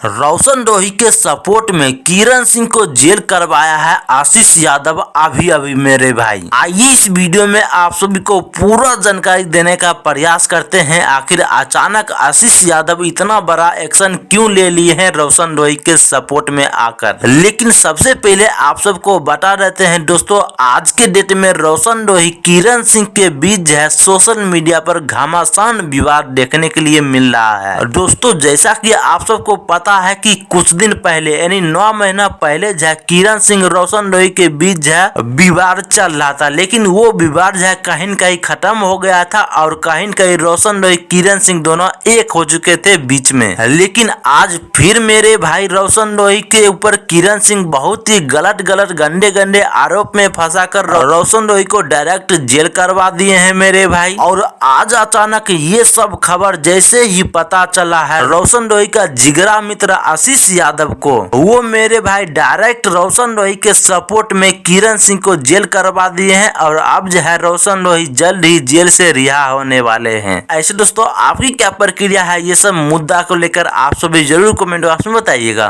रोशन रोही के सपोर्ट में किरण सिंह को जेल करवाया है आशीष यादव अभी मेरे भाई। आइए इस वीडियो में आप सभी को पूरा जानकारी देने का प्रयास करते हैं। आखिर अचानक आशीष यादव इतना बड़ा एक्शन क्यों ले लिए हैं रोशन रोही के सपोर्ट में आकर। लेकिन सबसे पहले आप सबको बता देते हैं दोस्तों, आज के डेट में रोशन रोही किरण सिंह के बीच है सोशल मीडिया पर घमासान विवाद देखने के लिए मिल रहा है। दोस्तों जैसा कि आप सबको पता है कि कुछ दिन पहले यानी 9 महीना पहले जो है किरण सिंह रोशन रोही के बीच जो है विवाद चल रहा था, लेकिन वो विवाद जो है कहीं न कहीं खत्म हो गया था और कहीं न कहीं रोशन रोही किरण सिंह दोनों एक हो चुके थे बीच में। लेकिन आज फिर मेरे भाई रोशन रोही के ऊपर किरण सिंह बहुत ही गलत गंदे आरोप में फंसा कर रोशन रोही को डायरेक्ट जेल करवा दिए हैं मेरे भाई। और आज अचानक ये सब खबर जैसे ही पता चला है रोशन रोही का जिगरा मित्र आशीष यादव को, वो मेरे भाई डायरेक्ट रोशन रोही के सपोर्ट में किरण सिंह को जेल करवा दिए हैं और अब जो है रोशन रोही जल्द ही जेल से रिहा होने वाले हैं। ऐसे दोस्तों आपकी क्या प्रक्रिया है ये सब मुद्दा को लेकर, आप सभी जरूर कमेंट बॉक्स में बताइएगा।